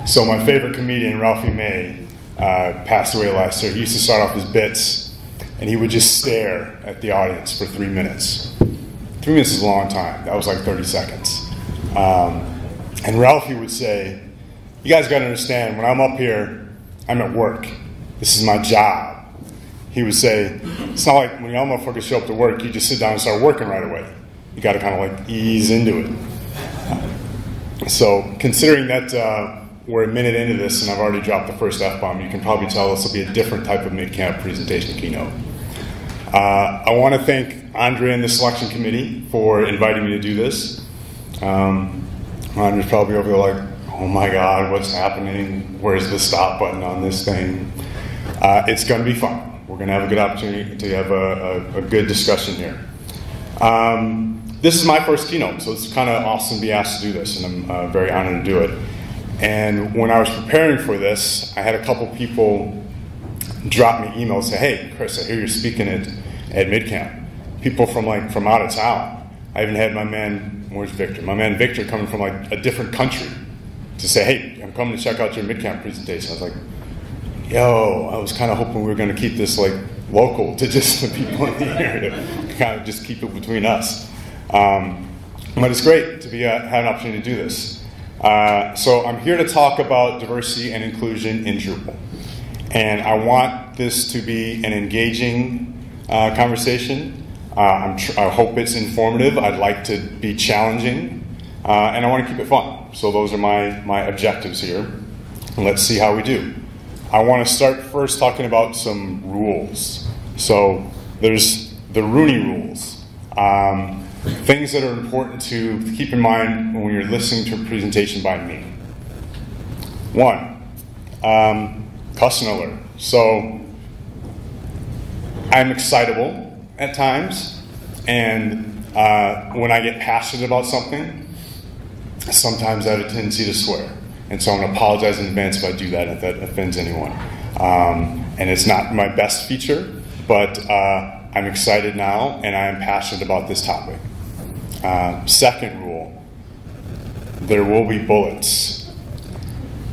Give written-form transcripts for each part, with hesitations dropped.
So my favorite comedian, Ralphie May, passed away last year. He used to start off his bits, and he would just stare at the audience for 3 minutes. 3 minutes is a long time. That was like 30 seconds. And Ralphie would say, you guys got to understand, when I'm up here, I'm at work. This is my job. He would say, it's not like when y'all motherfuckers show up to work, you just sit down and start working right away. You got to kind of like ease into it. So considering that we're a minute into this and I've already dropped the first F-bomb, you can probably tell this will be a different type of MidCamp presentation keynote. I want to thank Andre and the selection committee for inviting me to do this. Andre's probably over there like, oh my God, what's happening? Where's the stop button on this thing? It's going to be fun. We're going to have a good opportunity to have a good discussion here. This is my first keynote, so it's kind of awesome to be asked to do this, and I'm very honored to do it. And when I was preparing for this, I had a couple people drop me emails and say, hey, Chris, I hear you're speaking at MidCamp. People from out of town. I even had my man, where's Victor? My man Victor coming from like a different country to say, hey, I'm coming to check out your MidCamp presentation. I was like, yo, I was kind of hoping we were going to keep this like local to just the people in the area, to kind of just keep it between us. But it's great to have an opportunity to do this. So I'm here to talk about diversity and inclusion in Drupal. And I want this to be an engaging conversation. I hope it's informative. I'd like to be challenging. And I want to keep it fun. So those are my objectives here. And let's see how we do. I want to start first talking about some rules. So there's the Rooney Rules. Things that are important to keep in mind when you're listening to a presentation by me. 1, custom alert. So I'm excitable at times, and when I get passionate about something, sometimes I have a tendency to swear. And so I'm going to apologize in advance if I do that, if that offends anyone. And it's not my best feature, but I'm excited now, and I am passionate about this topic. Second rule, there will be bullets.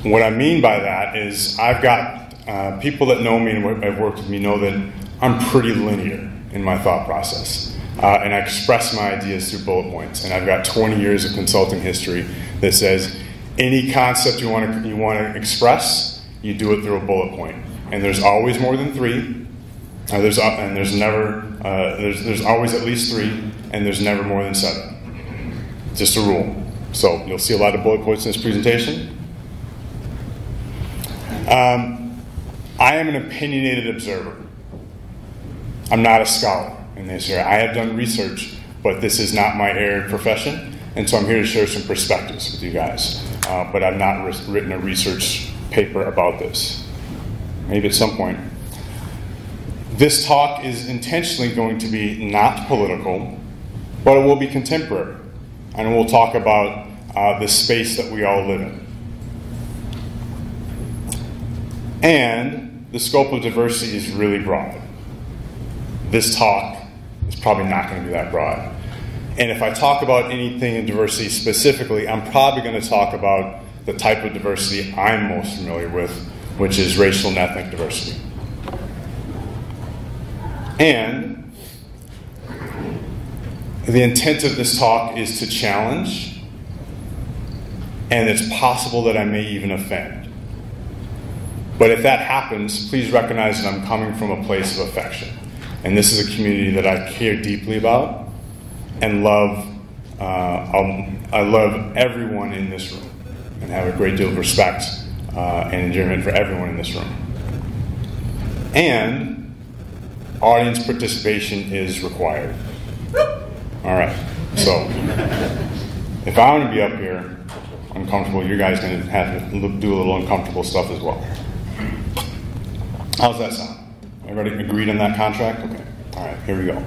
What I mean by that is I've got people that know me and have worked with me know that I'm pretty linear in my thought process. And I express my ideas through bullet points. And I've got 20 years of consulting history that says any concept you want to express, you do it through a bullet point. And there's always more than 3. There's always at least 3, and there's never more than 7. Just a rule. So you'll see a lot of bullet points in this presentation. I am an opinionated observer. I'm not a scholar in this area. I have done research, but this is not my area of profession, and so I'm here to share some perspectives with you guys. But I've not written a research paper about this. Maybe at some point. This talk is intentionally going to be not political, but it will be contemporary. And we'll talk about the space that we all live in. And the scope of diversity is really broad. This talk is probably not going to be that broad. And if I talk about anything in diversity specifically, I'm probably going to talk about the type of diversity I'm most familiar with, which is racial and ethnic diversity. And the intent of this talk is to challenge, and it's possible that I may even offend. But if that happens, please recognize that I'm coming from a place of affection. And this is a community that I care deeply about and love. I love everyone in this room and have a great deal of respect and endearment for everyone in this room. And audience participation is required. All right, so if I want to be up here uncomfortable, you guys are going to have to do a little uncomfortable stuff as well. How's that sound? Everybody agreed on that contract? Okay, all right, here we go.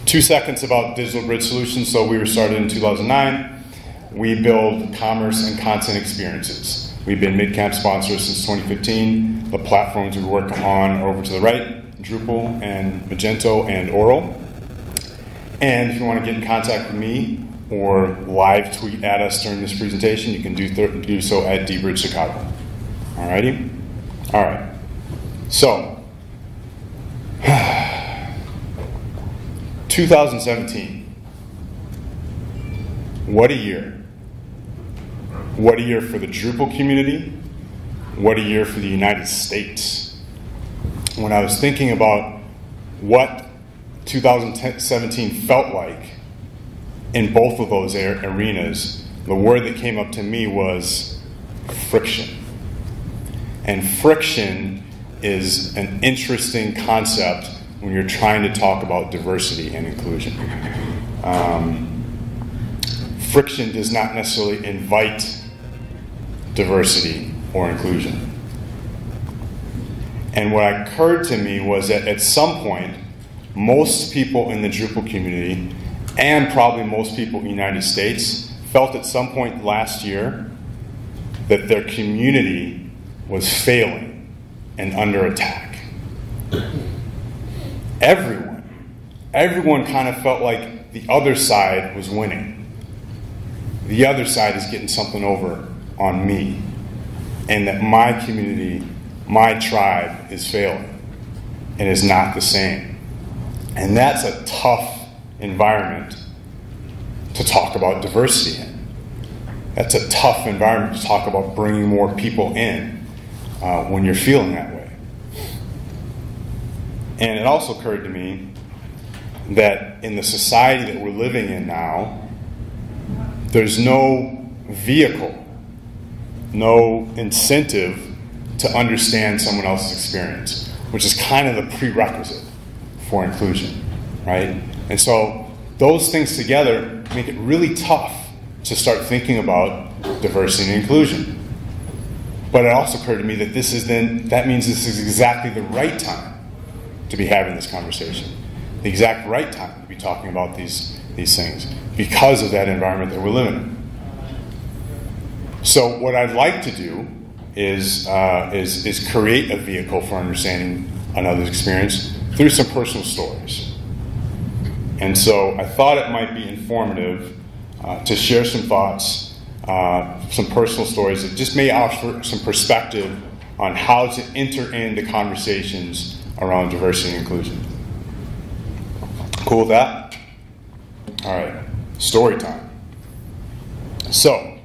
2 seconds about Digital Bridge Solutions. So we were started in 2009. We build commerce and content experiences. We've been MidCamp sponsors since 2015. The platforms we work on are over to the right, Drupal and Magento and Oral. And if you want to get in contact with me, or live tweet at us during this presentation, you can do so at dbridge Chicago. Alrighty? Alright. So, 2017. What a year. What a year for the Drupal community. What a year for the United States. When I was thinking about what 2017 felt like in both of those arenas, the word that came up to me was friction. And friction is an interesting concept when you're trying to talk about diversity and inclusion. Friction does not necessarily invite diversity or inclusion. And what occurred to me was that at some point, most people in the Drupal community, and probably most people in the United States, felt at some point last year that their community was failing and under attack. Everyone kind of felt like the other side was winning. The other side is getting something over on me, and that my community, my tribe is failing and is not the same. And that's a tough environment to talk about diversity in. That's a tough environment to talk about bringing more people in when you're feeling that way. And it also occurred to me that in the society that we're living in now, there's no vehicle, no incentive to understand someone else's experience, which is kind of the prerequisite for inclusion, right? And so those things together make it really tough to start thinking about diversity and inclusion. But it also occurred to me that that means this is exactly the right time to be having this conversation, the exact right time to be talking about these things because of that environment that we're living in. So what I'd like to do is create a vehicle for understanding another's experience through some personal stories. And so I thought it might be informative to share some thoughts, some personal stories that just may offer some perspective on how to enter into conversations around diversity and inclusion. Cool with that? All right, story time. So,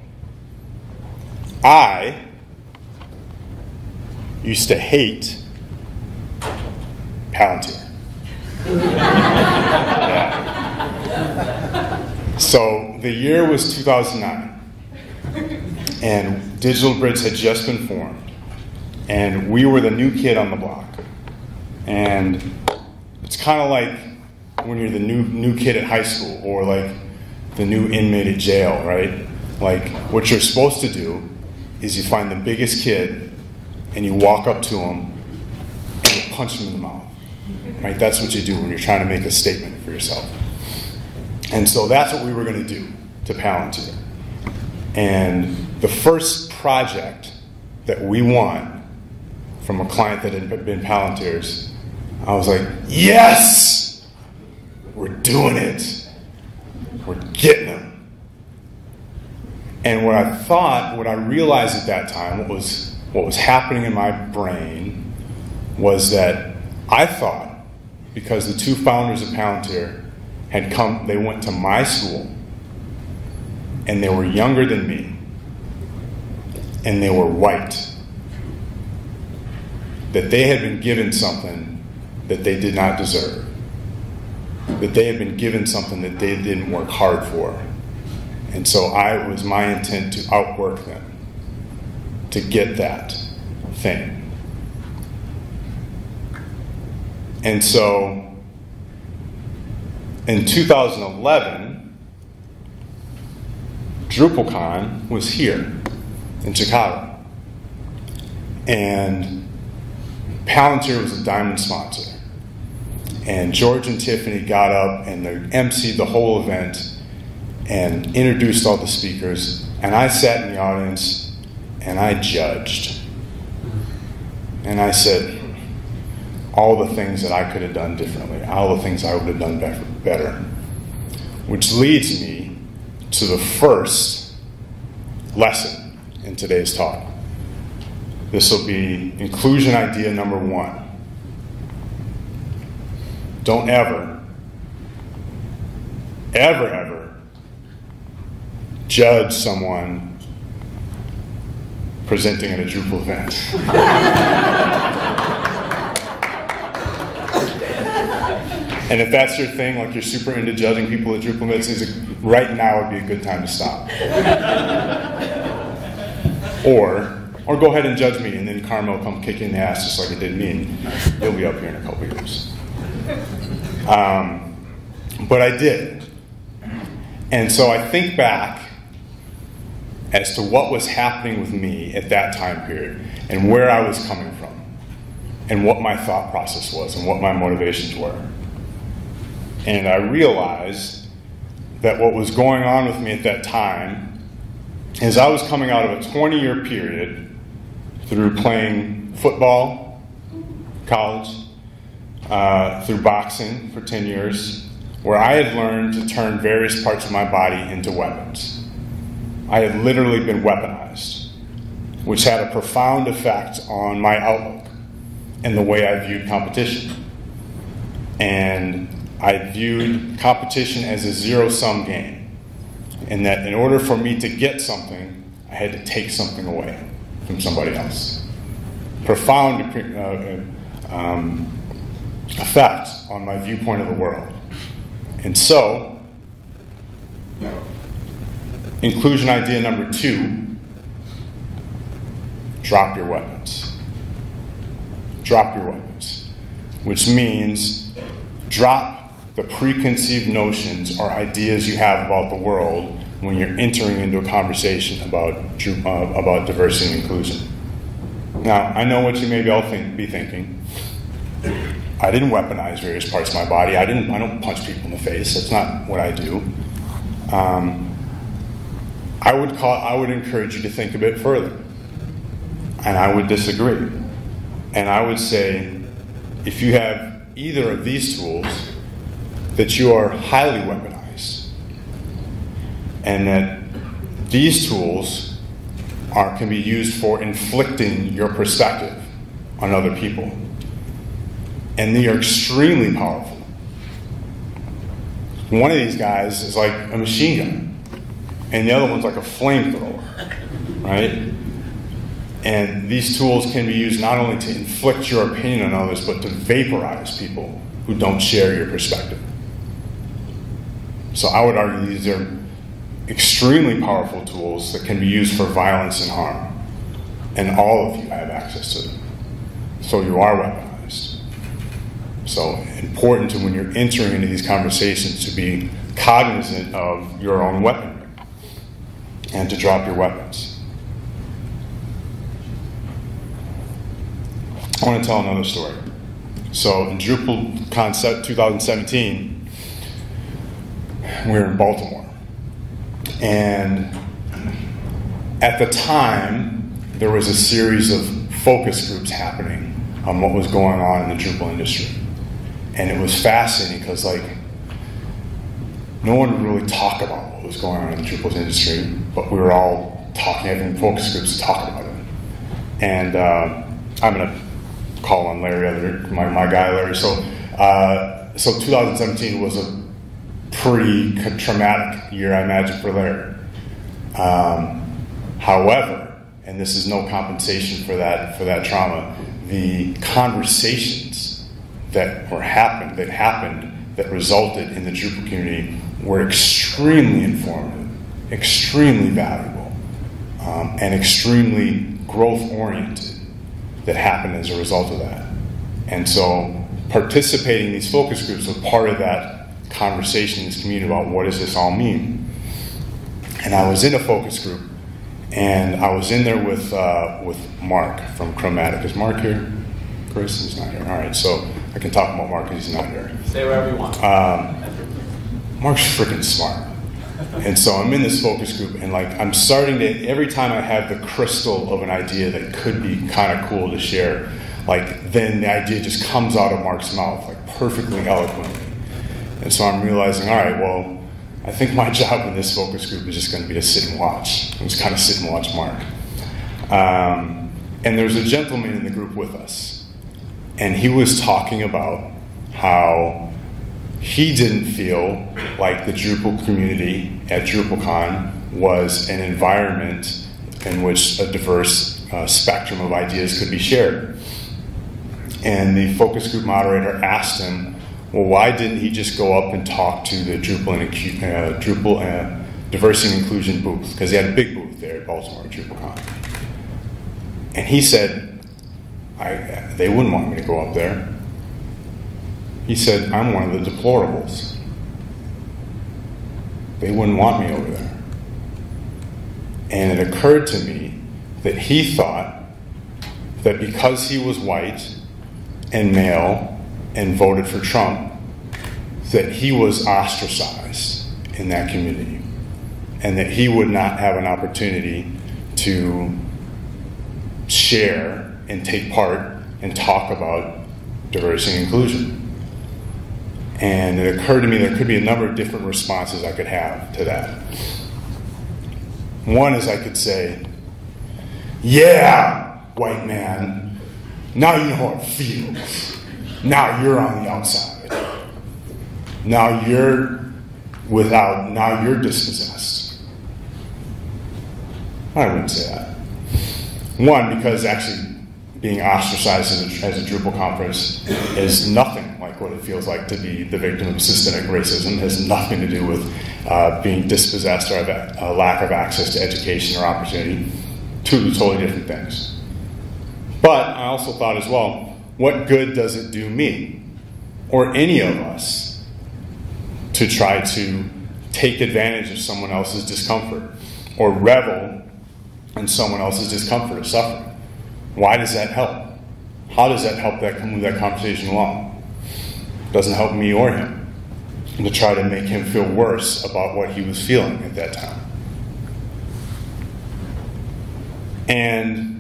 I used to hate Palantir. Yeah. So the year was 2009, and Digital Bridge had just been formed, and we were the new kid on the block. And it's kind of like when you're the new kid at high school, or like the new inmate at jail, right? Like, what you're supposed to do is you find the biggest kid and you walk up to him and you punch him in the mouth, right? That's what you do when you're trying to make a statement for yourself. And so that's what we were going to do to Palantir. And the first project that we won from a client that had been Palantir's, I was like, yes! We're doing it. We're getting them. And what I realized at that time, what was happening in my brain was that I thought, because the two founders of Palantir had come, they went to my school, and they were younger than me, and they were white, that they had been given something that they did not deserve, that they had been given something that they didn't work hard for. And so it was my intent to outwork them, to get that thing. And so in 2011, DrupalCon was here in Chicago. And Palantir was a diamond sponsor. And George and Tiffany got up and they emceed the whole event and introduced all the speakers. And I sat in the audience and I judged. And I said all the things that I could have done differently, all the things I would have done better. Which leads me to the first lesson in today's talk. This will be inclusion idea number 1. Don't ever judge someone presenting at a Drupal event. And if that's your thing, like you're super into judging people at Drupal events, right now would be a good time to stop. Or go ahead and judge me, and then karma will come kick you in the ass just like it did me, and you'll be up here in a couple years. But I did. And so I think back as to what was happening with me at that time period, and where I was coming from, and what my thought process was, and what my motivations were. And I realized that what was going on with me at that time is I was coming out of a 20-year period through playing football, college, through boxing for 10 years, where I had learned to turn various parts of my body into weapons. I had literally been weaponized, which had a profound effect on my outlook and the way I viewed competition. And I viewed competition as a zero-sum game, and that in order for me to get something, I had to take something away from somebody else. Profound effect on my viewpoint of the world. And so, inclusion idea number 2, drop your weapons. Drop your weapons, which means drop the preconceived notions or ideas you have about the world when you're entering into a conversation about diversity and inclusion. Now, I know what you may be thinking. I didn't weaponize various parts of my body. I don't punch people in the face. That's not what I do. I would encourage you to think a bit further, and I would disagree. And I would say, if you have either of these tools, that you are highly weaponized, and that these tools can be used for inflicting your perspective on other people. And they are extremely powerful. One of these guys is like a machine gun, and the other one's like a flamethrower, right? And these tools can be used not only to inflict your opinion on others, but to vaporize people who don't share your perspective. So I would argue these are extremely powerful tools that can be used for violence and harm. And all of you have access to them. So you are weaponized. So important to, when you're entering into these conversations, to be cognizant of your own weaponry and to drop your weapons. I want to tell another story. So in Drupal Concept 2017, we were in Baltimore. And at the time, there was a series of focus groups happening on what was going on in the Drupal industry. And it was fascinating because, no one would really talk about what was going on in the Drupal industry, but we were all having focus groups to talk about it. And I'm going to call on Larry, my guy Larry. So 2017 was a pretty traumatic year, I imagine, for Larry. However, and this is no compensation for that trauma, the conversations that happened that resulted in the Drupal community were extremely informative, extremely valuable, and extremely growth-oriented that happened as a result of that. And so participating in these focus groups was part of that conversation in this community about what does this all mean. And I was in a focus group, and I was in there with Mark from Chromatic. Is Mark here? Chris is not here. All right, so I can talk about Mark because he's not here. Say whatever you want. Mark's freaking smart. And so I'm in this focus group, and I'm starting to, every time I have the crystal of an idea that could be kind of cool to share, then the idea just comes out of Mark's mouth, perfectly eloquently. And so I'm realizing, all right, well, I think my job in this focus group is just going to be to sit and watch. Just kind of sit and watch Mark. And there was a gentleman in the group with us, and he was talking about how he didn't feel like the Drupal community at DrupalCon was an environment in which a diverse spectrum of ideas could be shared. And the focus group moderator asked him, well, why didn't he just go up and talk to the Drupal Diversity and Inclusion booth? Because he had a big booth there at Baltimore at DrupalCon. And he said, they wouldn't want me to go up there. He said, I'm one of the deplorables. They wouldn't want me over there. And it occurred to me that he thought that because he was white and male and voted for Trump, that he was ostracized in that community, and that he would not have an opportunity to share and take part and talk about diversity and inclusion. And it occurred to me there could be a number of different responses I could have to that. One is I could say, yeah, white man, now you know how it feels. Now you're on the outside. Now you're dispossessed. I wouldn't say that. One, because actually being ostracized as a Drupal conference is nothing like what it feels like to be the victim of systemic racism. It has nothing to do with being dispossessed or a lack of access to education or opportunity. Two totally different things. But I also thought as well, what good does it do me or any of us to try to take advantage of someone else's discomfort or revel in someone else's discomfort or suffering? Why does that help? How does that help move that conversation along? It doesn't help me or him. And to try to make him feel worse about what he was feeling at that time. And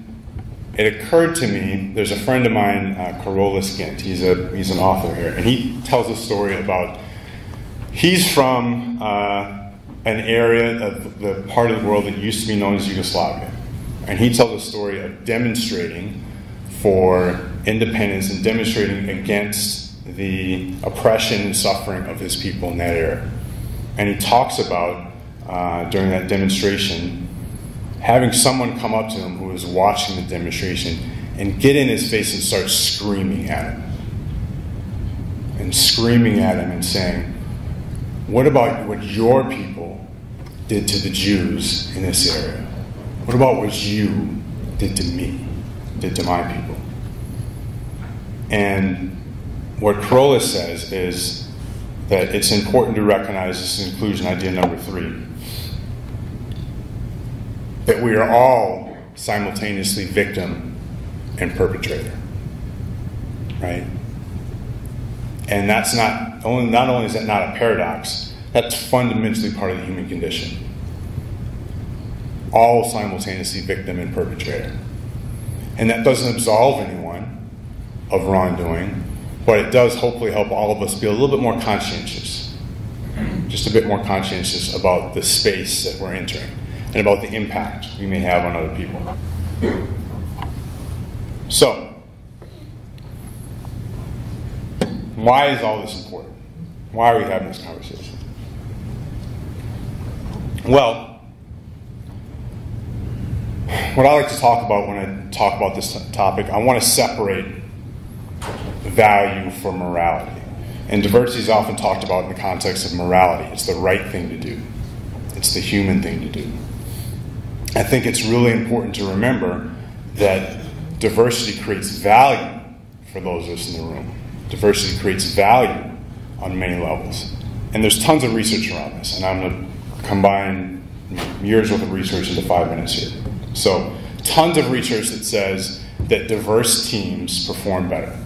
it occurred to me, there's a friend of mine, Corollas Gint, he's an author here, and he tells a story about, he's from an area of the part of the world that used to be known as Yugoslavia. And he tells a story of demonstrating for independence and demonstrating against the oppression and suffering of his people in that area. And he talks about, during that demonstration, having someone come up to him who was watching the demonstration and get in his face and start screaming at him. And screaming at him and saying, what about what your people did to the Jews in this area? What about what you did to me, did to my people? And what Corollas says is that it's important to recognize this inclusion idea number 3. That we are all simultaneously victim and perpetrator, right? And that's not only is that not a paradox, that's fundamentally part of the human condition. All simultaneously victim and perpetrator. And that doesn't absolve anyone of wrongdoing, but it does hopefully help all of us be a little bit more conscientious. Just a bit more conscientious about the space that we're entering and about the impact we may have on other people. So, why is all this important? Why are we having this conversation? Well, what I like to talk about when I talk about this topic, I want to separate value from morality. And diversity is often talked about in the context of morality. It's the right thing to do. It's the human thing to do. I think it's really important to remember that diversity creates value for those of us in the room. Diversity creates value on many levels. And there's tons of research around this, and I'm going to combine years worth of research into 5 minutes here. So, tons of research that says that diverse teams perform better,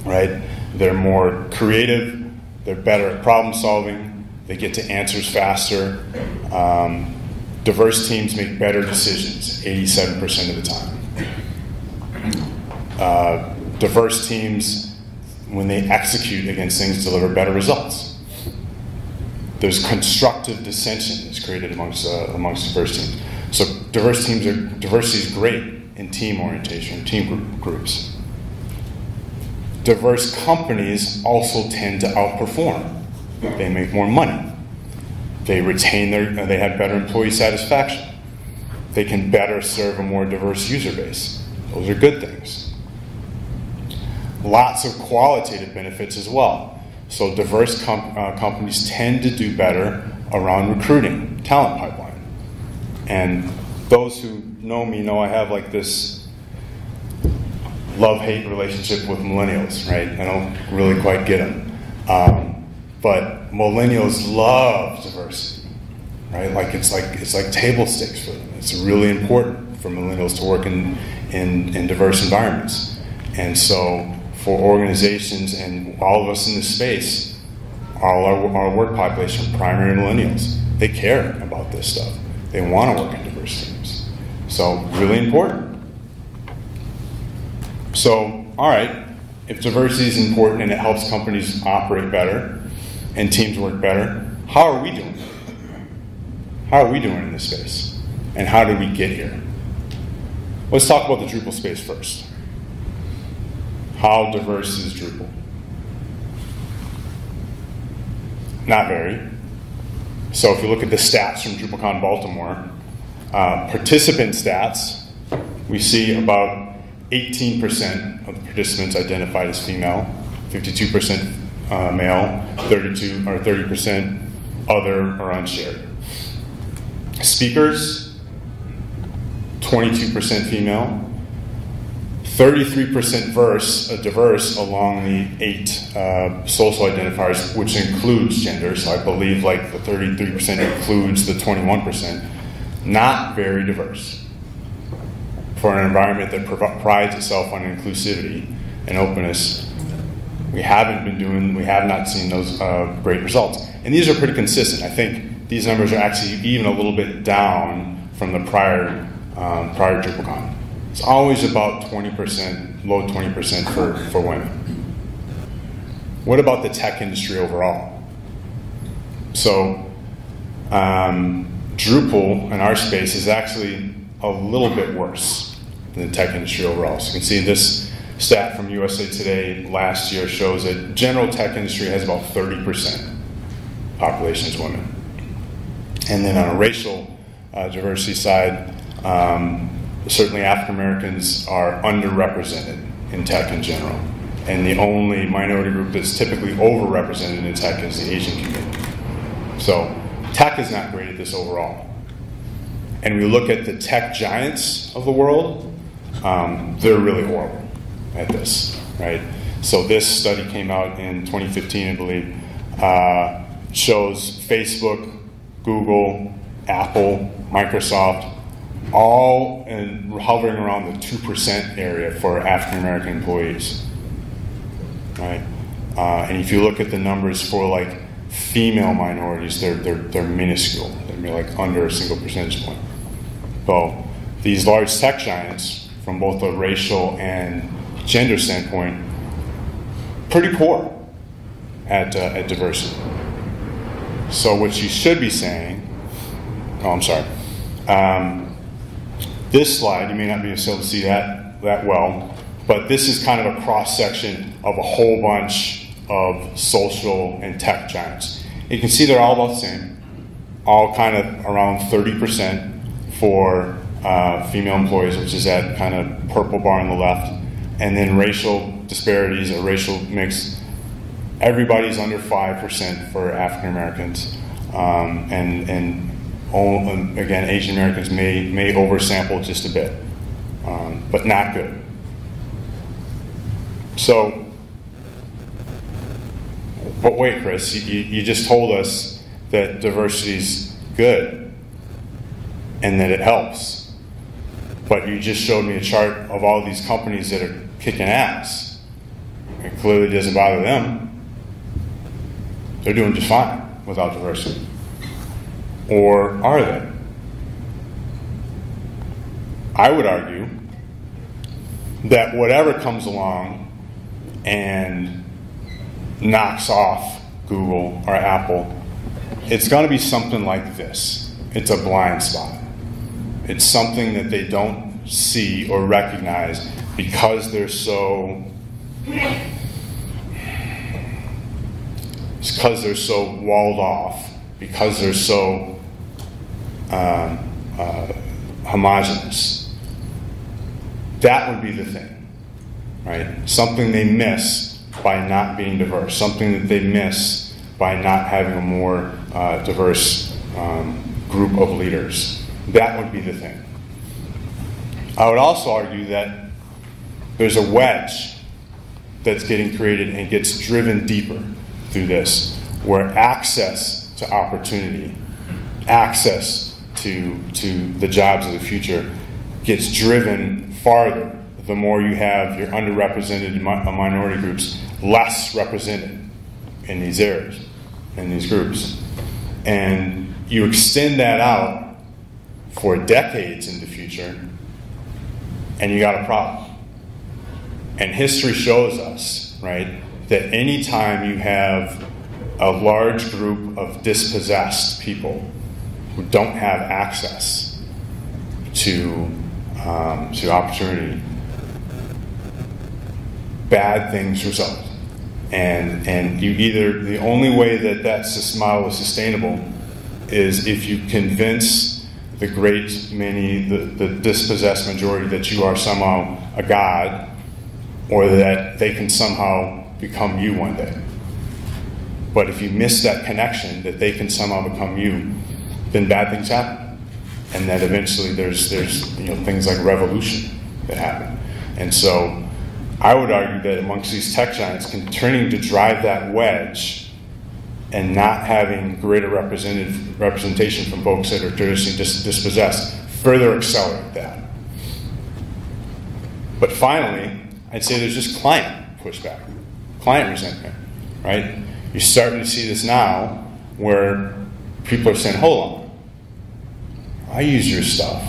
right? They're more creative, they're better at problem solving, they get to answers faster. Diverse teams make better decisions 87% of the time. Diverse teams, when they execute against things, deliver better results. There's constructive dissension that's created amongst diverse teams. So diversity is great in team orientation, team groups. Diverse companies also tend to outperform. They make more money. They have better employee satisfaction. They can better serve a more diverse user base. Those are good things. Lots of qualitative benefits as well. So diverse companies tend to do better around recruiting, talent pipeline. And those who know me know I have like this love-hate relationship with millennials, right? I don't really quite get them. But millennials love diversity, right? It's like table stakes for them. It's really important for millennials to work in diverse environments. And so for organizations and all of us in this space, all our work population, primary millennials, they care about this stuff. They want to work in diverse teams. So really important. So, all right, if diversity is important and it helps companies operate better and teams work better, how are we doing? How are we doing in this space? And how did we get here? Let's talk about the Drupal space first. How diverse is Drupal? Not very. So if you look at the stats from DrupalCon Baltimore, participant stats, we see about 18% of the participants identified as female, 52% male, 30% other or unshared. Speakers, 22% female, 33% diverse along the 8 social identifiers, which includes gender. So I believe like the 33% includes the 21%. Not very diverse for an environment that prides itself on inclusivity and openness. We have not seen those great results. And these are pretty consistent. I think these numbers are actually even a little bit down from the prior DrupalCon. It's always about 20%, low 20% for women. What about the tech industry overall? So Drupal in our space is actually a little bit worse than the tech industry overall. So you can see this stat from USA Today last year shows that general tech industry has about 30% population is women. And then on a racial diversity side, certainly African Americans are underrepresented in tech in general. And the only minority group that's typically overrepresented in tech is the Asian community. So tech is not great at this overall. And we look at the tech giants of the world, they're really horrible at this, right? So this study came out in 2015, I believe, shows Facebook, Google, Apple, Microsoft, all hovering around the 2% area for African American employees, right? And if you look at the numbers for like female minorities, they're minuscule. They're like under a single percentage point. So these large tech giants, from both a racial and gender standpoint, pretty poor at diversity. So what you should be saying, this slide, you may not be able to see that well, but this is kind of a cross-section of a whole bunch of social and tech giants. You can see they're all about the same, all kind of around 30% for female employees, which is that kind of purple bar on the left, and then racial disparities or racial mix, everybody's under 5% for African Americans, and again, Asian Americans may oversample just a bit, but not good. So, but wait, Chris, you just told us that diversity's good and that it helps, but you just showed me a chart of all these companies that are kicking ass. It clearly doesn't bother them. They're doing just fine without diversity. Or are they? I would argue that whatever comes along and knocks off Google or Apple it's going to be something like this. It's a blind spot. It's something that they don't see or recognize because they're so walled off, because they're so homogenous. That would be the thing, right? Something they miss by not being diverse, something that they miss by not having a more diverse group of leaders. That would be the thing. I would also argue that there's a wedge that's getting created and gets driven deeper through this, where access to opportunity, access to the jobs of the future gets driven farther the more you have your underrepresented minority groups less represented in these areas, in these groups. And you extend that out for decades in the future, and you got a problem. And history shows us, right, that anytime you have a large group of dispossessed people who don't have access to opportunity, bad things result. And you either, the only way that this model is sustainable is if you convince the great many, the dispossessed majority, that you are somehow a god, or that they can somehow become you one day. But if you miss that connection, that they can somehow become you, then bad things happen. And that eventually there's things like revolution that happen. And so I would argue that amongst these tech giants, continuing to drive that wedge and not having greater representation from folks that are traditionally dispossessed further accelerate that. But finally, I'd say there's just client pushback, client resentment, right? You're starting to see this now where people are saying, hold on, I use your stuff.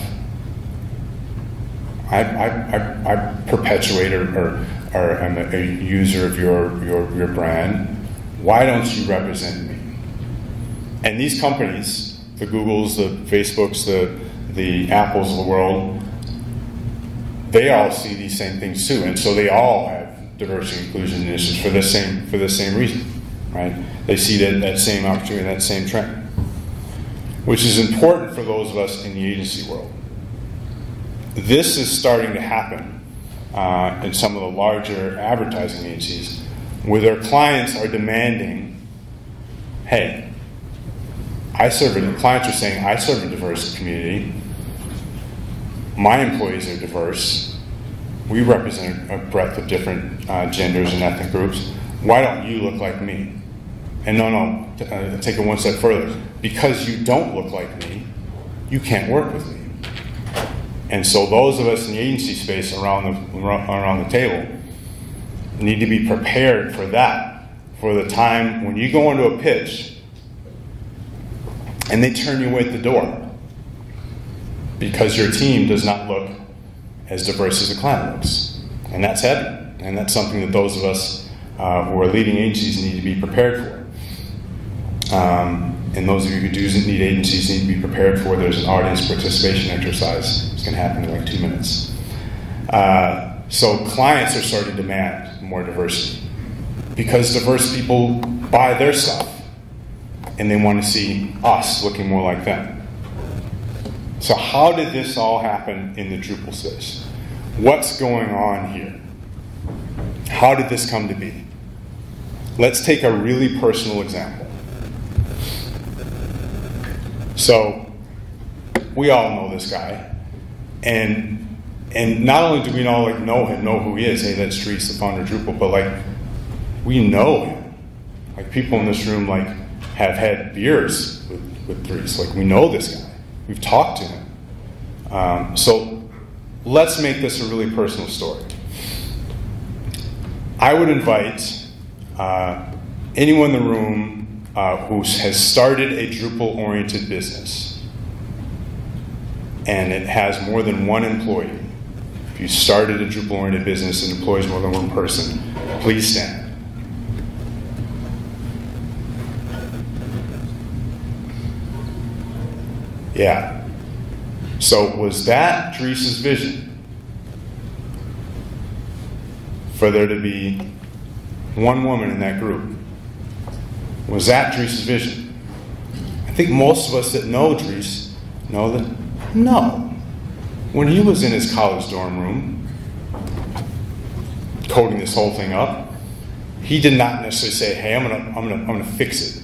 I perpetuate or am a user of your brand. Why don't you represent me? And these companies, the Googles, the Facebooks, the Apples of the world, they all see these same things too, and so they all have diversity and inclusion initiatives for the same reason, right? They see that same opportunity, that same trend, which is important for those of us in the agency world. This is starting to happen in some of the larger advertising agencies, where their clients are demanding, hey, clients are saying, I serve a diverse community. My employees are diverse. We represent a breadth of different genders and ethnic groups. Why don't you look like me? And take it one step further. Because you don't look like me, you can't work with me. And so those of us in the agency space around the table need to be prepared for that, for the time when you go into a pitch and they turn you away at the door because your team does not look as diverse as the client looks. And that's heavy. And that's something that those of us who are leading agencies need to be prepared for. And those of you who do need agencies need to be prepared for. There's an audience participation exercise. It's going to happen in like 2 minutes. So clients are starting to demand more diversity because diverse people buy their stuff and they want to see us looking more like them. So how did this all happen in the Drupal space? What's going on here? How did this come to be? Let's take a really personal example. So we all know this guy, and not only do we all know him, know who he is. Hey, that's Dries, the founder of Drupal, but we know him. People in this room have had beers with Dries. We know this guy. We've talked to him. So let's make this a really personal story. I would invite anyone in the room who has started a Drupal-oriented business and it has more than one employee. If you started a Drupal-oriented business and employs more than one person, please stand. Yeah. So was that Drees's vision? For there to be one woman in that group? Was that Drees's vision? I think most of us that know Dries know that no. When he was in his college dorm room, coding this whole thing up, he did not necessarily say, hey, I'm gonna fix it.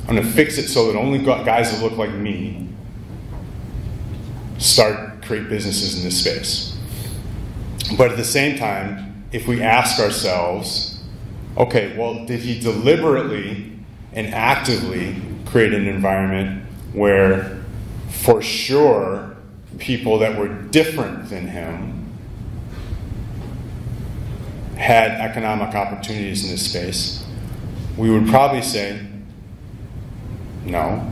I'm gonna fix it so that only guys that look like me create businesses in this space. But at the same time, if we ask ourselves, okay, well, did he deliberately and actively create an environment where, for sure, people that were different than him had economic opportunities in this space? We would probably say, no.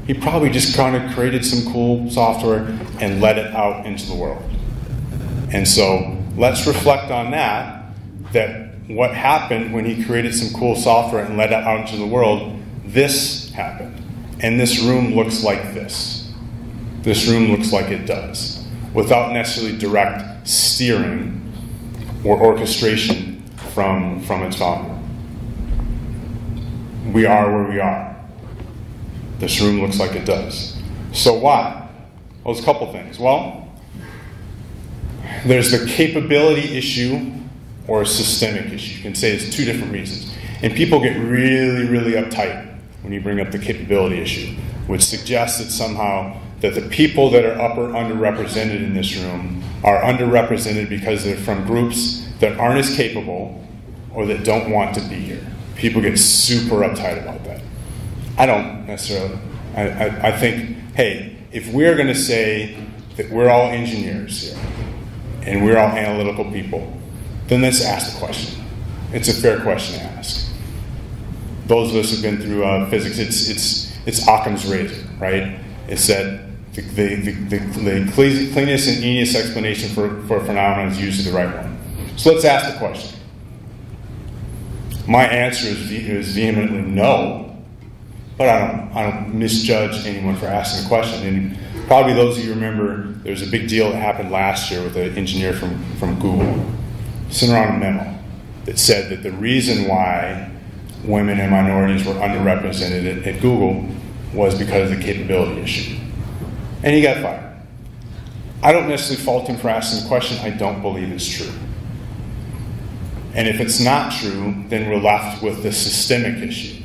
He probably just kind of created some cool software and let it out into the world. And so let's reflect on that what happened when he created some cool software and let it out into the world, this happened. And this room looks like this. This room looks like it does, without necessarily direct steering or orchestration from its founder. We are where we are. This room looks like it does. So why? Well, there's a couple things. Well, there's the capability issue or a systemic issue. You can say it's two different reasons. And people get really, really uptight when you bring up the capability issue, which suggests that somehow that the people that are up or underrepresented in this room are underrepresented because they're from groups that aren't as capable or that don't want to be here. People get super uptight about that. I don't necessarily. I think, hey, if we're going to say that we're all engineers here and we're all analytical people, then let's ask the question. It's a fair question to ask. Those of us who've been through physics, it's Occam's razor, right? It's that the cleanest and easiest explanation for a phenomenon is usually the right one. So let's ask the question. My answer is vehemently no. But I don't misjudge anyone for asking the question. And probably those of you remember, there was a big deal that happened last year with an engineer from Google. Sent around a memo that said that the reason why women and minorities were underrepresented at Google was because of the capability issue. And he got fired. I don't necessarily fault him for asking the question. I don't believe it's true. And if it's not true, then we're left with the systemic issue.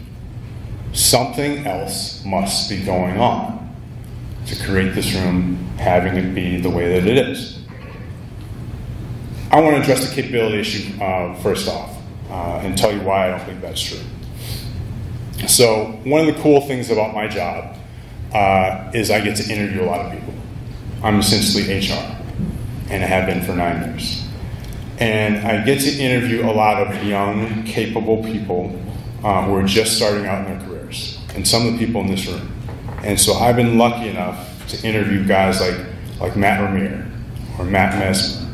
Something else must be going on to create this room having it be the way that it is. I want to address the capability issue first off and tell you why I don't think that's true. So one of the cool things about my job is I get to interview a lot of people. I'm essentially HR, and I have been for 9 years. And I get to interview a lot of young, capable people who are just starting out in their careers, and some of the people in this room. And so I've been lucky enough to interview guys like Matt Ramir, or Matt Mesmer,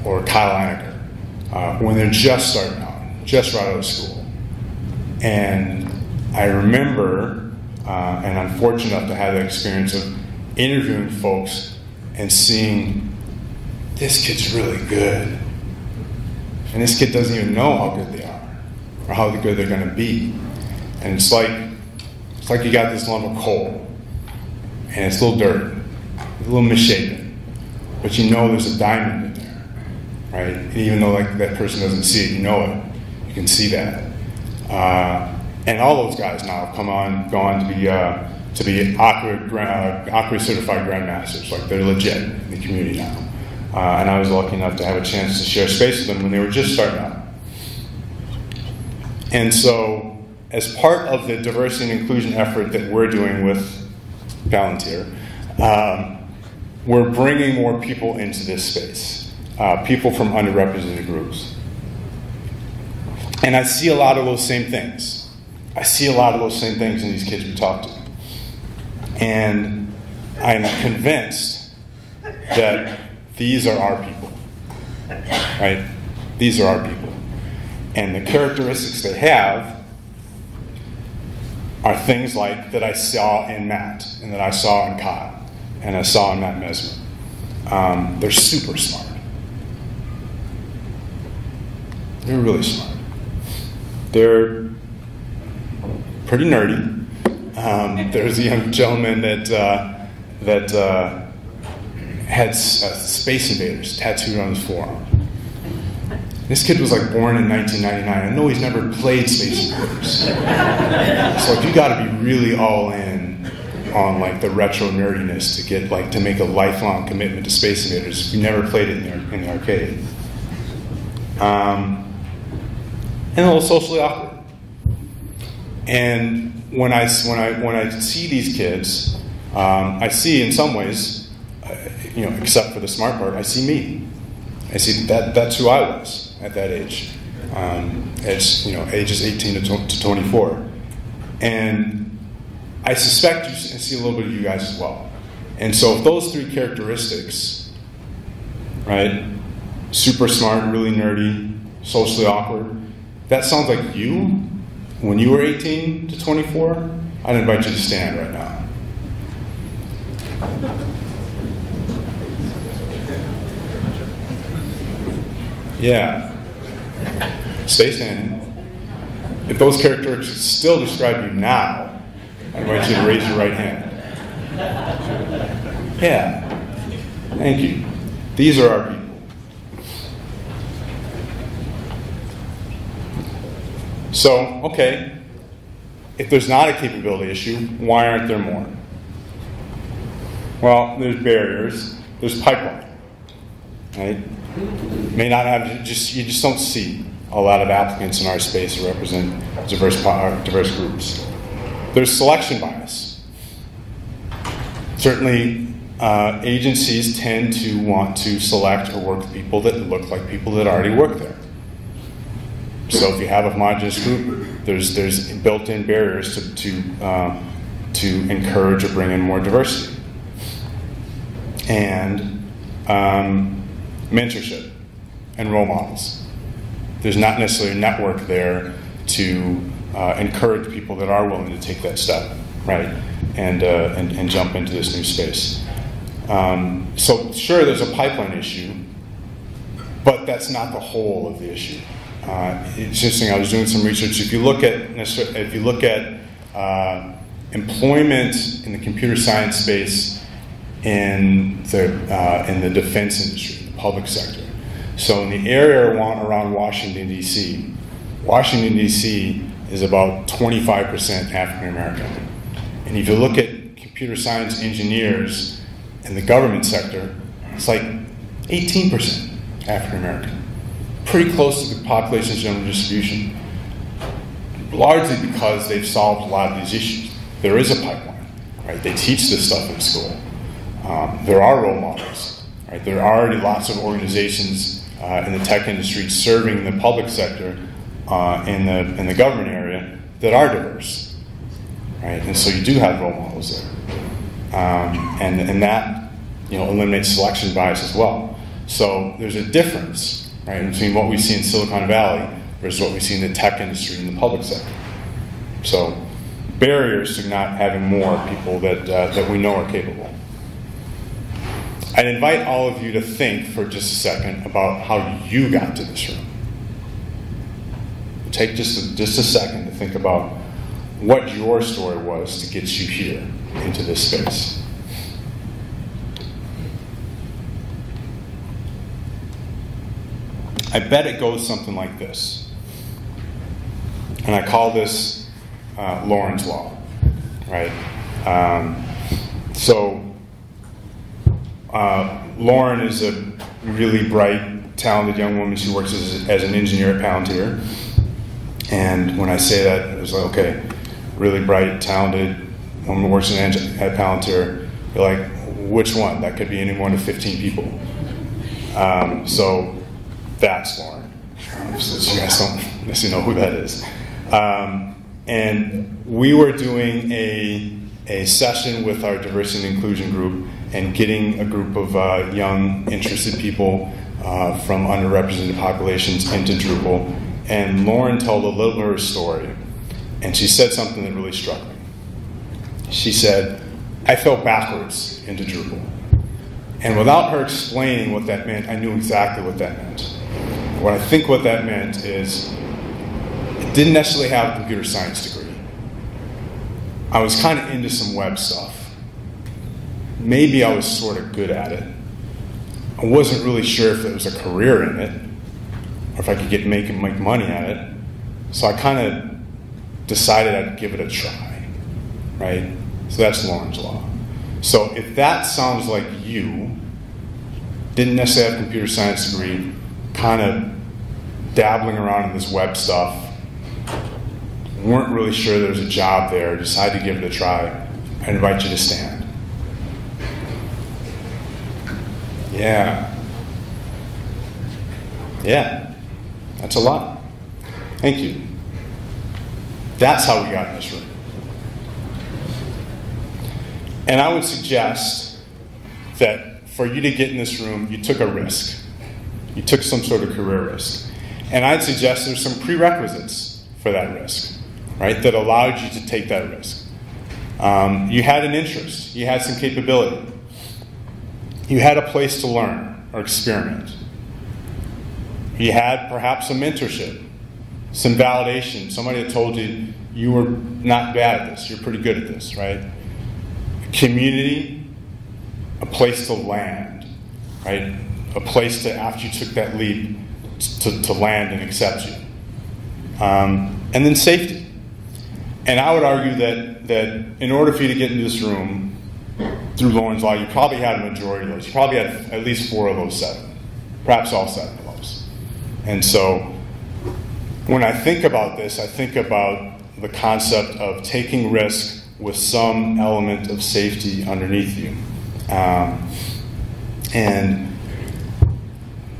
or Kyle Einecker, when they're just starting out, just right out of school. And I remember, and I'm fortunate enough to have the experience of interviewing folks and seeing, this kid's really good. And this kid doesn't even know how good they are, or how good they're going to be. And it's like you got this lump of coal, and it's a little dirty, a little misshapen, but you know there's a diamond in there, right? And even though that person doesn't see it, you know it. You can see that. And all those guys now have gone to be Acquia certified grandmasters. Like, they're legit in the community now. And I was lucky enough to have a chance to share space with them when they were just starting out. And so, as part of the diversity and inclusion effort that we're doing with Palantir, we're bringing more people into this space, people from underrepresented groups. And I see a lot of those same things. I see a lot of those same things in these kids we talk to. And I'm convinced that these are our people, right? These are our people. And the characteristics they have are things like that I saw in Matt, and that I saw in Kyle, and I saw in Matt Mesmer. They're super smart. They're really smart. They're pretty nerdy. There's a young gentleman that had Space Invaders tattooed on his forearm. This kid was like born in 1999. I know he's never played Space Invaders. So if you got to be really all in on like the retro nerdiness to get like to make a lifelong commitment to Space Invaders, if you never played it in the arcade, and a little socially awkward. And when I see these kids, I see in some ways, except for the smart part, I see me. I see that's who I was at that age, ages 18 to 24, and I suspect I see a little bit of you guys as well. And so, if those three characteristics, right, super smart, really nerdy, socially awkward, that sounds like you when you were 18 to 24, I'd invite you to stand right now. Yeah. Stay standing. If those characteristics still describe you now, I invite you to raise your right hand. Yeah. Thank you. These are our people. So, okay, if there's not a capability issue, why aren't there more? Well, there's barriers. There's pipeline, right? May not have, you just don't see a lot of applicants in our space that represent diverse groups. There's selection bias. Certainly, agencies tend to want to select or work with people that look like people that already work there. So if you have a homogeneous group, there's built-in barriers to encourage or bring in more diversity. And mentorship and role models. There's not necessarily a network there to encourage people that are willing to take that step, right, and jump into this new space. So sure, there's a pipeline issue, but that's not the whole of the issue. It's interesting. I was doing some research. If you look at employment in the computer science space in the defense industry, the public sector. So in the area around Washington, D.C., Washington, D.C. is about 25% African American. And if you look at computer science engineers in the government sector, it's like 18% African American. Pretty close to the population's general distribution, largely because they've solved a lot of these issues. There is a pipeline, right? They teach this stuff in school. There are role models, right? There are already lots of organizations in the tech industry serving the public sector in the government area that are diverse, right? And so you do have role models there, and that eliminates selection bias as well. So there's a difference, right, between what we see in Silicon Valley versus what we see in the tech industry and the public sector. So barriers to not having more people that we know are capable. I'd invite all of you to think for just a second about how you got to this room. Take just a second to think about what your story was to get you here into this space. I bet it goes something like this. And I call this Lorenz Law, right? Lauren is a really bright, talented young woman. She works as an engineer at Palantir. And when I say that, it was like, okay, really bright, talented woman who works at Palantir. You're like, which one? That could be any one of 15 people. So that's Lauren. So you guys don't necessarily know who that is. And we were doing a session with our diversity and inclusion group and getting a group of young, interested people from underrepresented populations into Drupal. And Lauren told a little of her story. And she said something that really struck me. She said, I fell backwards into Drupal. And without her explaining what that meant, I knew exactly what that meant. What I think what that meant is, I didn't necessarily have a computer science degree. I was kind of into some web stuff. Maybe I was sort of good at it. I wasn't really sure if there was a career in it, or if I could make money at it. So I kind of decided I'd give it a try, right? So that's Lorenz Law. So if that sounds like you, didn't necessarily have a computer science degree, kind of dabbling around in this web stuff, weren't really sure there was a job there, decided to give it a try, I invite you to stand. Yeah. Yeah. That's a lot. Thank you. That's how we got in this room. And I would suggest that for you to get in this room, you took a risk. You took some sort of career risk. And I'd suggest there's some prerequisites for that risk, right, that allowed you to take that risk. You had an interest. You had some capability. You had a place to learn or experiment. You had perhaps some mentorship, some validation. Somebody had told you you were not bad at this. You're pretty good at this, right? Community, a place to land, right? A place to, after you took that leap, to land and accept you. And then safety. And I would argue that in order for you to get into this room through Lorenz Law, you probably had a majority of those. You probably had at least 4 of those 7, perhaps all 7 of those. And so when I think about this, I think about the concept of taking risk with some element of safety underneath you. And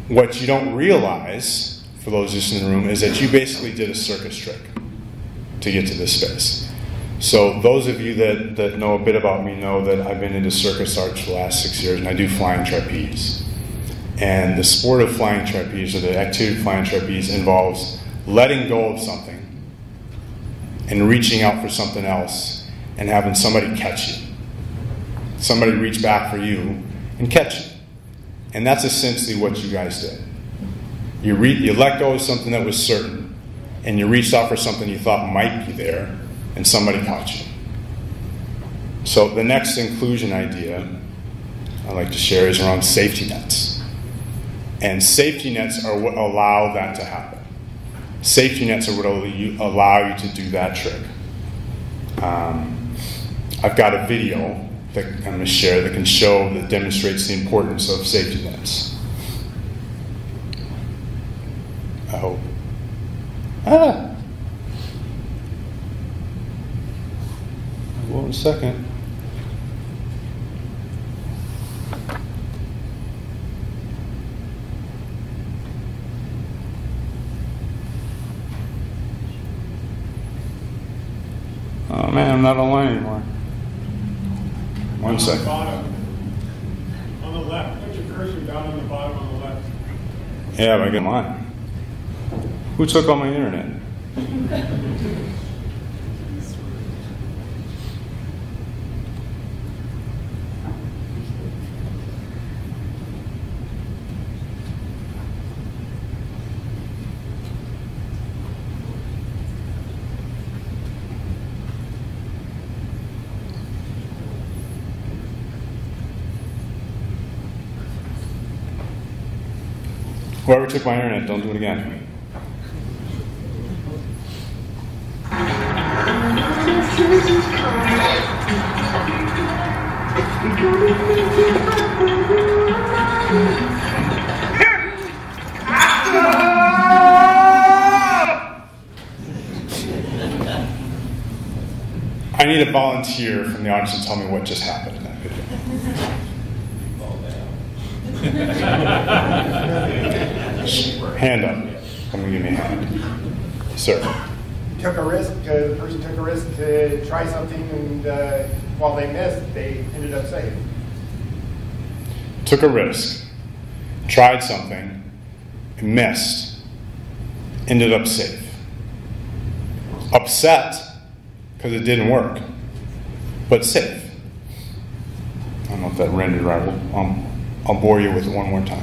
what you don't realize, for those just in the room, is that you basically did a circus trick to get to this space. So those of you that know a bit about me know that I've been into circus arts for the last 6 years, and I do flying trapeze. And the sport of flying trapeze, or the activity of flying trapeze, involves letting go of something and reaching out for something else and having somebody catch you. Somebody reach back for you and catch you. And that's essentially what you guys did. You let go of something that was certain, and you reached out for something you thought might be there, and somebody caught you. So the next inclusion idea I'd like to share is around safety nets. And safety nets are what allow that to happen. Safety nets are what allow you to do that trick. I've got a video that I'm going to share that demonstrates the importance of safety nets. I hope. One second. Oh man, I'm not online anymore. One second. On the left. Put your cursor down on the bottom on the left. Yeah, but I get mine. Who took all my internet? Whoever took my internet, don't do it again. I need a volunteer from the audience to tell me what just happened in that video. Hand up. Come and give me a hand. Sir. Took a risk. The person took a risk to try something, and while they missed, they ended up safe. Took a risk, tried something, missed, ended up safe. Upset because it didn't work. but safe. I don't know if that rendered right. I'll bore you with it one more time.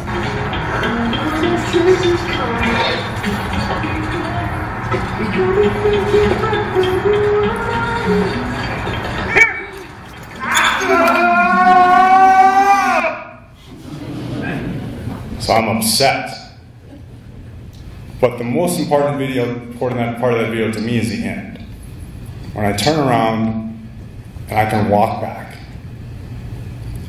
So I'm upset. But the most important part of that video to me is the end. When I turn around and I can walk back,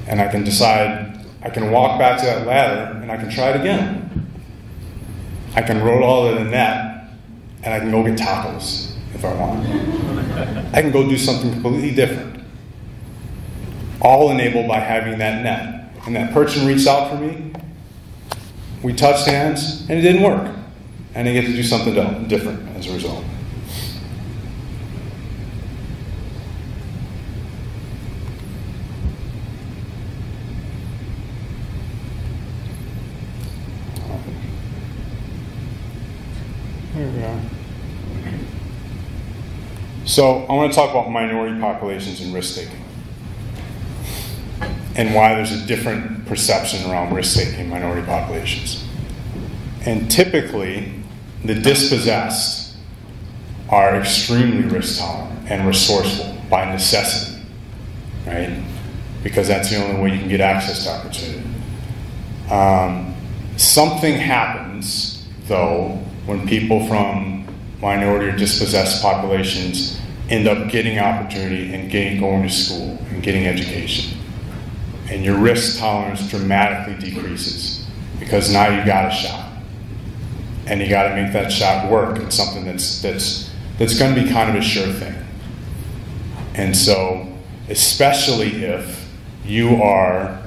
and I can decide I can walk back to that ladder and I can try it again. I can roll all of the net and I can go get tacos if I want. I can go do something completely different. All enabled by having that net. And that person reached out for me. We touched hands and it didn't work. And I get to do something different as a result. Here we are. So I want to talk about minority populations and risk-taking and why there's a different perception around risk-taking in minority populations. And typically, the dispossessed are extremely risk-tolerant and resourceful by necessity, right? Because that's the only way you can get access to opportunity. Something happens, though, when people from minority or dispossessed populations end up getting opportunity and going to school and getting education. And your risk tolerance dramatically decreases because now you got a shot. And you got to make that shot work. It's something that's going to be kind of a sure thing. And so, especially if you are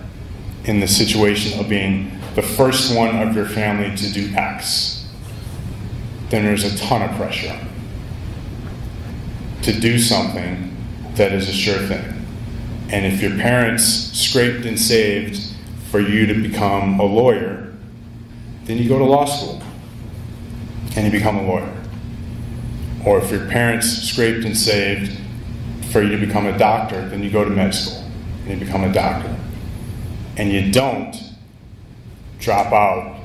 in the situation of being the first one of your family to do X, then there's a ton of pressure to do something that is a sure thing. And if your parents scraped and saved for you to become a lawyer, then you go to law school and you become a lawyer. Or if your parents scraped and saved for you to become a doctor, then you go to med school and you become a doctor. And you don't drop out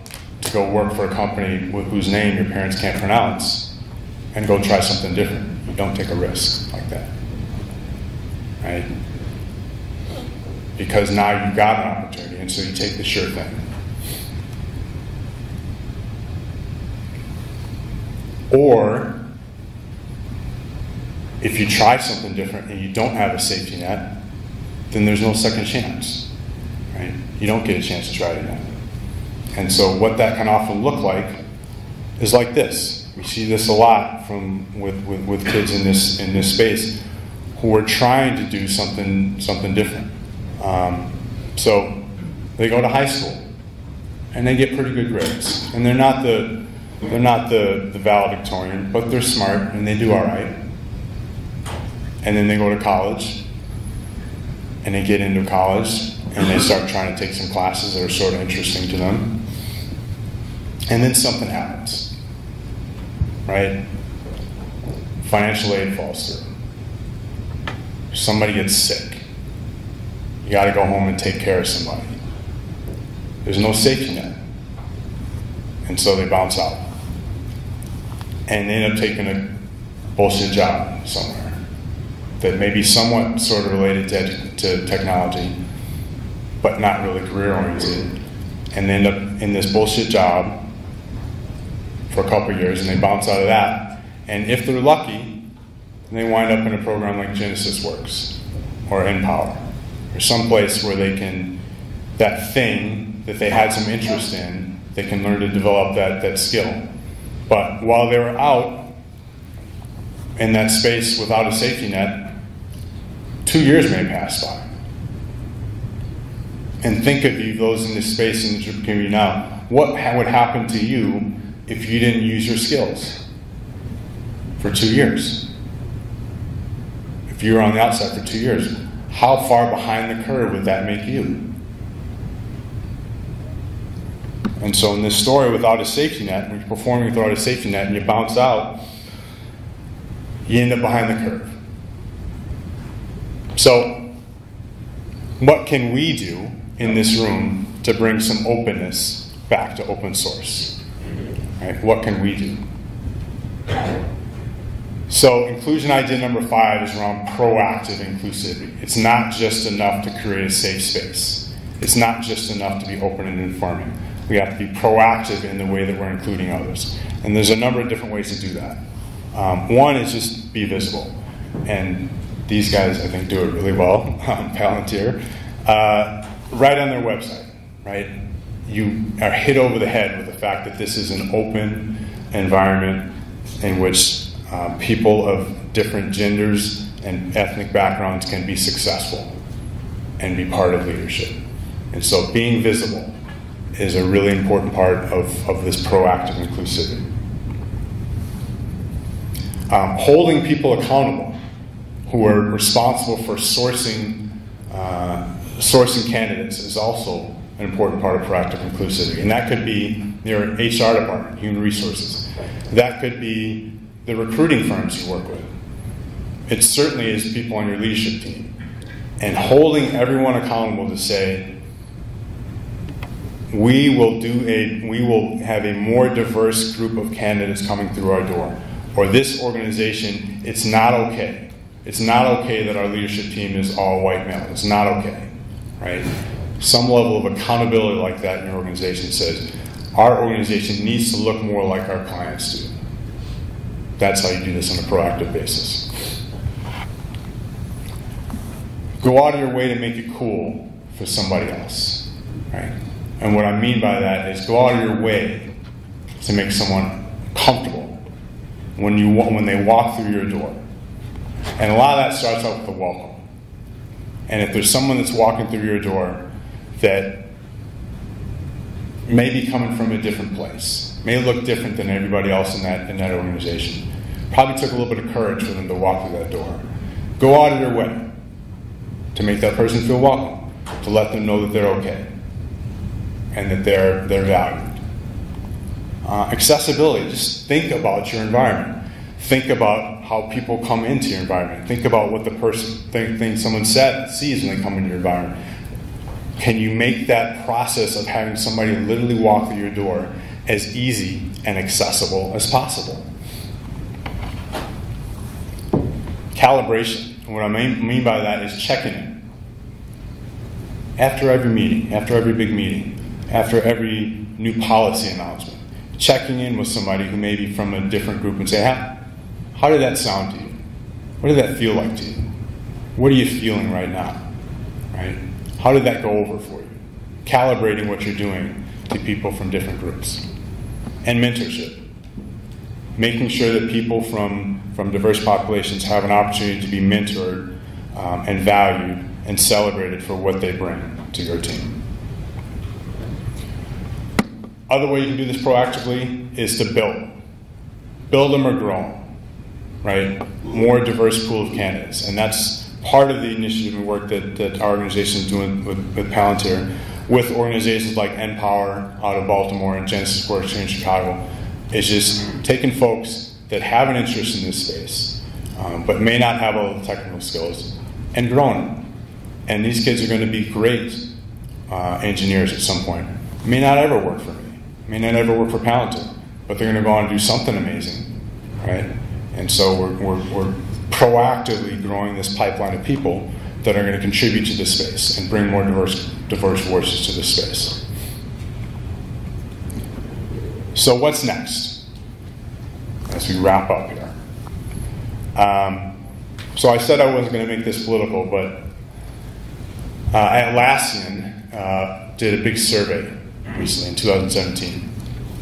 to go work for a company whose name your parents can't pronounce and go try something different. You don't take a risk like that, right? Because now you've got an opportunity, and so you take the sure thing. Or, if you try something different and you don't have a safety net, then there's no second chance, right? You don't get a chance to try it again. And so what that can often look like is like this. We see this a lot with kids in this space who are trying to do something different. So they go to high school and they get pretty good grades, and they're not the valedictorian, but they're smart and they do all right. And then they go to college and they get into college and they start trying to take some classes that are sort of interesting to them. And then something happens, right? Financial aid falls through. Somebody gets sick. You got to go home and take care of somebody. There's no safety net. And so they bounce out. And they end up taking a bullshit job somewhere that may be somewhat sort of related to technology, but not really career-oriented. And they end up in this bullshit job for a couple of years, and they bounce out of that. And if they're lucky, they wind up in a program like Genesis Works or Empower, or someplace where they can, that thing that they had some interest in, they can learn to develop that skill. But while they were out in that space without a safety net, 2 years may pass by. And think of you, those in this space in the Drupal community now, what would happen to you if you didn't use your skills for 2 years? If you were on the outside for 2 years, how far behind the curve would that make you? And so in this story, without a safety net, when you're performing without a safety net and you bounce out, you end up behind the curve. So, what can we do in this room to bring some openness back to open source? Right? What can we do? So, inclusion idea number 5 is around proactive inclusivity. It's not just enough to create a safe space. It's not just enough to be open and informing. We have to be proactive in the way that we're including others. And there's a number of different ways to do that. One is just be visible. And these guys, I think, do it really well, Palantir. Right on their website, right? You are hit over the head with the fact that this is an open environment in which people of different genders and ethnic backgrounds can be successful and be part of leadership. And so being visible is a really important part of this proactive inclusivity. Holding people accountable who are responsible for sourcing candidates is also an important part of proactive inclusivity. And that could be your HR department, human resources. That could be the recruiting firms you work with. It certainly is people on your leadership team. And holding everyone accountable to say, we will have a more diverse group of candidates coming through our door. Or this organization, it's not okay. It's not okay that our leadership team is all white male. It's not okay, right? Some level of accountability like that in your organization says, our organization needs to look more like our clients do. That's how you do this on a proactive basis. Go out of your way to make it cool for somebody else, right? And what I mean by that is go out of your way to make someone comfortable when they walk through your door. And a lot of that starts out with a welcome. And if there's someone that's walking through your door that may be coming from a different place, may look different than everybody else in that organization, probably took a little bit of courage for them to walk through that door. Go out of your way to make that person feel welcome, to let them know that they're okay and that they're valued. Accessibility, just think about your environment. Think about how people come into your environment. Think about what the person thing someone sees when they come into your environment. Can you make that process of having somebody literally walk through your door as easy and accessible as possible? Calibration. And what I mean by that is checking in. After every meeting, after every big meeting, after every new policy announcement, checking in with somebody who may be from a different group and say, how did that sound to you? What did that feel like to you? What are you feeling right now? Right? How did that go over for you? Calibrating what you're doing to people from different groups. And mentorship. Making sure that people from diverse populations have an opportunity to be mentored and valued and celebrated for what they bring to your team. Other way you can do this proactively is to build. Build them or grow them, right? More diverse pool of candidates. And that's part of the initiative and work that our organization is doing with Palantir, with organizations like NPower out of Baltimore and Genesis Core Exchange in Chicago, is just taking folks that have an interest in this space, but may not have all the technical skills, and growing them. And these kids are going to be great engineers at some point. May not ever work for me. May not ever work for Palantir, but they're going to go on and do something amazing, right? And so we're proactively growing this pipeline of people that are going to contribute to this space and bring more diverse voices to this space. So what's next as we wrap up here? So I said I wasn't going to make this political, but Atlassian did a big survey recently in 2017.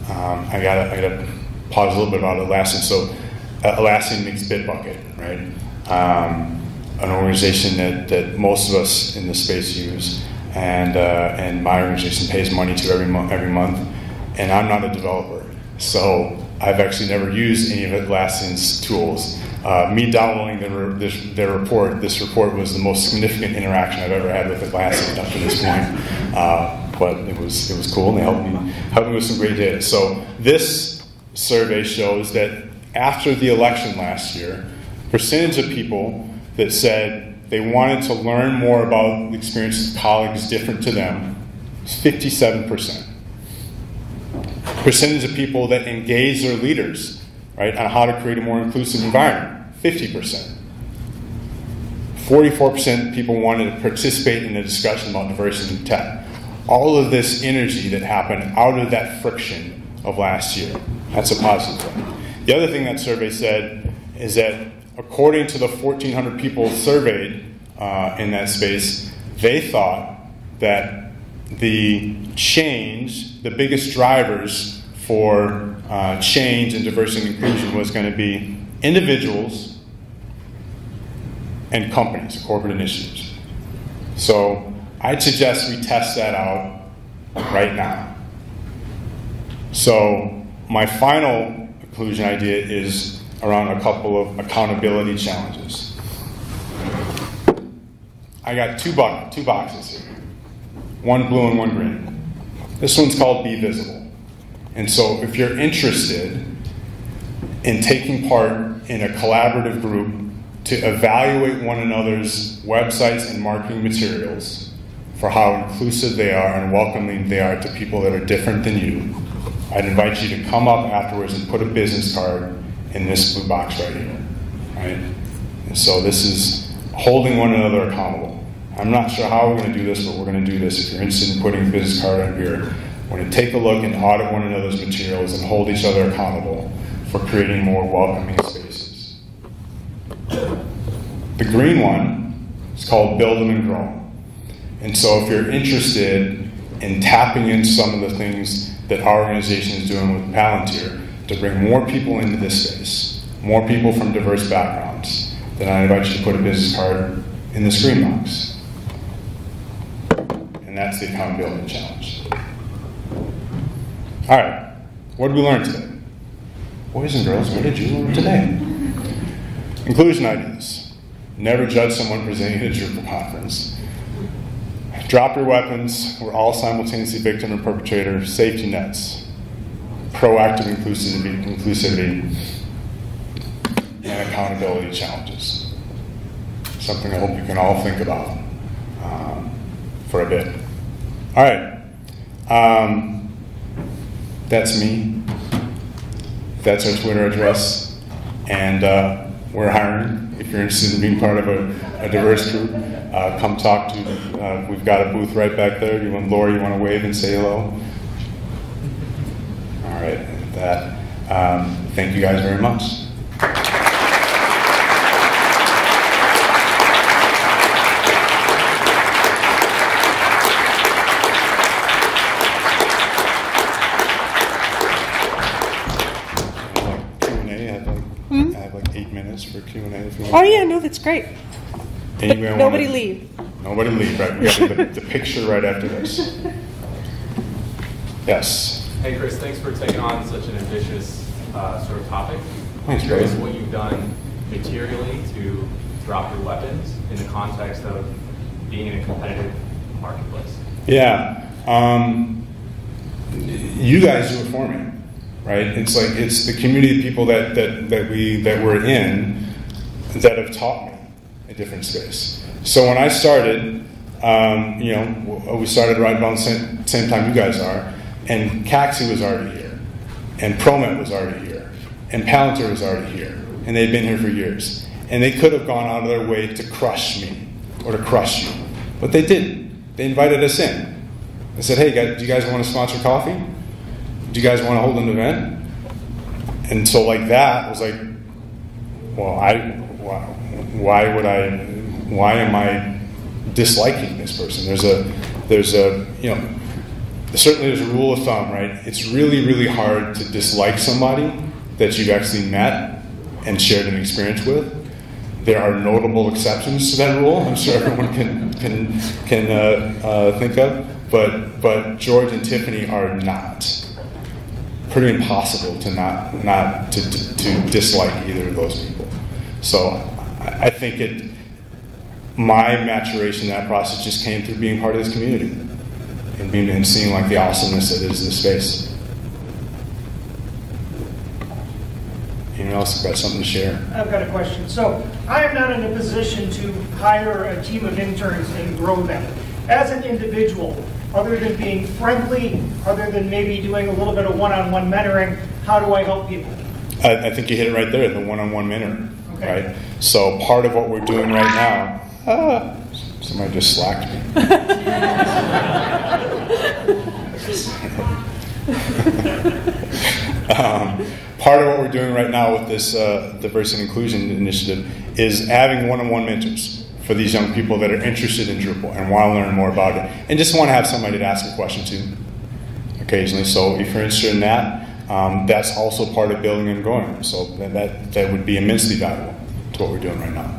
I got to pause a little bit about Atlassian. So Atlassian makes Bitbucket, right? An organization that most of us in this space use, and my organization pays money to every month. And I'm not a developer, so I've actually never used any of Atlassian's tools. Me downloading this report was the most significant interaction I've ever had with Atlassian up to this point. But it was cool, and they helped me with some great data. So this survey shows that after the election last year, percentage of people that said they wanted to learn more about the experiences of colleagues different to them. It's 57%. Percentage of people that engage their leaders, right, on how to create a more inclusive environment, 50%. 44% people wanted to participate in a discussion about diversity in tech. All of this energy that happened out of that friction of last year. That's a positive thing. The other thing that survey said is that according to the 1,400 people surveyed in that space, they thought that the change, the biggest drivers for change in diversity and inclusion was going to be individuals and companies, corporate initiatives. So I'd suggest we test that out right now. So my final conclusion idea is around a couple of accountability challenges. I got two boxes here. One blue and one green. This one's called Be Visible. And so if you're interested in taking part in a collaborative group to evaluate one another's websites and marketing materials for how inclusive they are and welcoming they are to people that are different than you, I'd invite you to come up afterwards and put a business card in this blue box right here. Right? And so this is holding one another accountable. I'm not sure how we're going to do this, but we're going to do this. If you're interested in putting a business card on here, we're going to take a look and audit one another's materials and hold each other accountable for creating more welcoming spaces. The green one is called Build Them and Grow. And so if you're interested in tapping into some of the things that our organization is doing with Palantir to bring more people into this space, more people from diverse backgrounds, then I invite you to put a business card in this green box. And that's the accountability challenge. All right, what did we learn today? Boys and girls, what did you learn today? Inclusion ideas. Never judge someone presenting at a Drupal conference. Drop your weapons. We're all simultaneously victim and perpetrator. Safety nets. Proactive inclusivity. And accountability challenges. Something I hope you can all think about for a bit. All right. That's me. That's our Twitter address. And we're hiring. If you're interested in being part of a diverse group, come talk to. We've got a booth right back there. Lori, you want to wave and say hello? All right. With that, thank you guys very much. For Q&A if you want. Oh yeah, no, that's great. But nobody leave. Nobody leave, right? We got the picture right after this. Yes. Hey Chris, thanks for taking on such an ambitious sort of topic. Thanks, I'm curious what you've done materially to drop your weapons in the context of being in a competitive marketplace. Yeah. You guys do it for me. Right? It's like it's the community of people that we're in that have taught me a different space. So when I started, we started right about the same time you guys are, and Caxi was already here, and ProMet was already here, and Palantir was already here, and they'd been here for years, and they could have gone out of their way to crush me or to crush you, but they didn't. They invited us in. They said, "Hey guys, do you guys want to sponsor coffee? Do you guys want to hold an event?" And so like that was like, well, why am I disliking this person? Certainly there's a rule of thumb, right? It's really, really hard to dislike somebody that you've actually met and shared an experience with. There are notable exceptions to that rule. I'm sure everyone can think of, but George and Tiffany are not. Pretty impossible to not to dislike either of those people. So I think my maturation in that process just came through being part of this community and seeing like the awesomeness that is this space. Anyone else got something to share? I've got a question. So I am not in a position to hire a team of interns and grow them. As an individual, other than being friendly, other than maybe doing a little bit of one-on-one mentoring, how do I help people? I think you hit it right there, the one-on-one mentoring. Okay. Right? So part of what we're doing right now, somebody just slacked me. Part of what we're doing right now with this diversity and inclusion initiative is having one-on-one mentors for these young people that are interested in Drupal and want to learn more about it and just want to have somebody to ask a question to occasionally. So if you're interested in that, that's also part of building and growing. So that would be immensely valuable to what we're doing right now.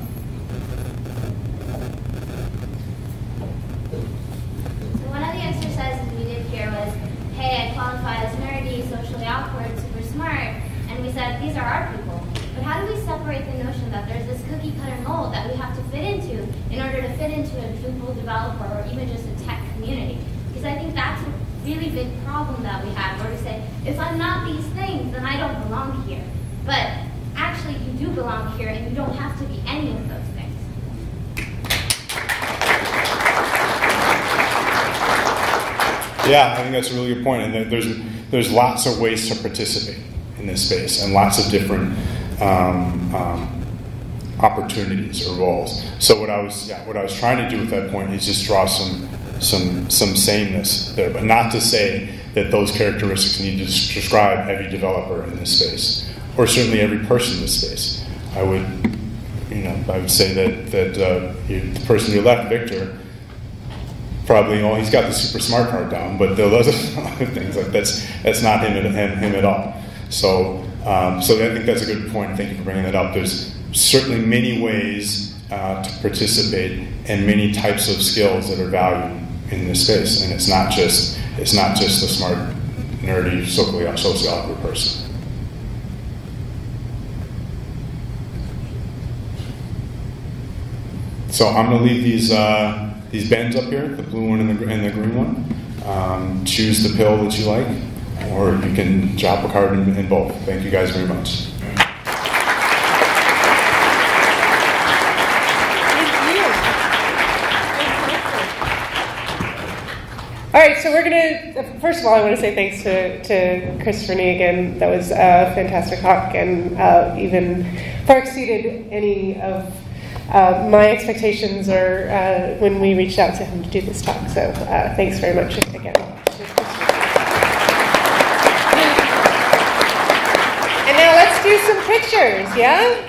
So one of the exercises we did here was, hey, I qualify as nerdy, socially awkward, super smart, and we said, these are our people. But how do we separate the notion that there's this cookie cutter mold that we have to fit into in order to fit into a Drupal developer or even just a tech community? Because I think that's a really big problem that we have, where we say, if I'm not these things, then I don't belong here. But actually, you do belong here, and you don't have to be any of those things. Yeah, I think that's a really good point. And there's lots of ways to participate in this space, and lots of different opportunities or roles. So what I was trying to do with that point is just draw some sameness there, but not to say that those characteristics need to describe every developer in this space, or certainly every person in this space. I would say that the person to your left, Victor, probably he's got the super smart part down, but those are other things like that's not him at all. So I think that's a good point. Thank you for bringing that up. There's certainly many ways to participate and many types of skills that are valued in this space, and it's not just the smart, nerdy, socially awkward person. So I'm going to leave these bends up here, the blue one and the green one. Choose the pill that you like, or you can drop a card in both. Thank you guys very much. All right, so we're going to, first of all, I want to say thanks to Chris Rooney again. That was a fantastic talk, and even far exceeded any of my expectations or when we reached out to him to do this talk. So thanks very much again. And now let's do some pictures, yeah?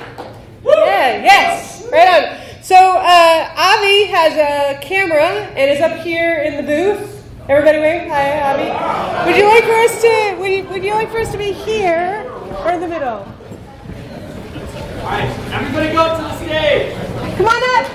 Yeah, yes, right on. So Avi has a camera and is up here in the booth. Everybody wave. Hi, Avi. Would you like for us to be here or in the middle? All right, everybody go to the stage. Come on up.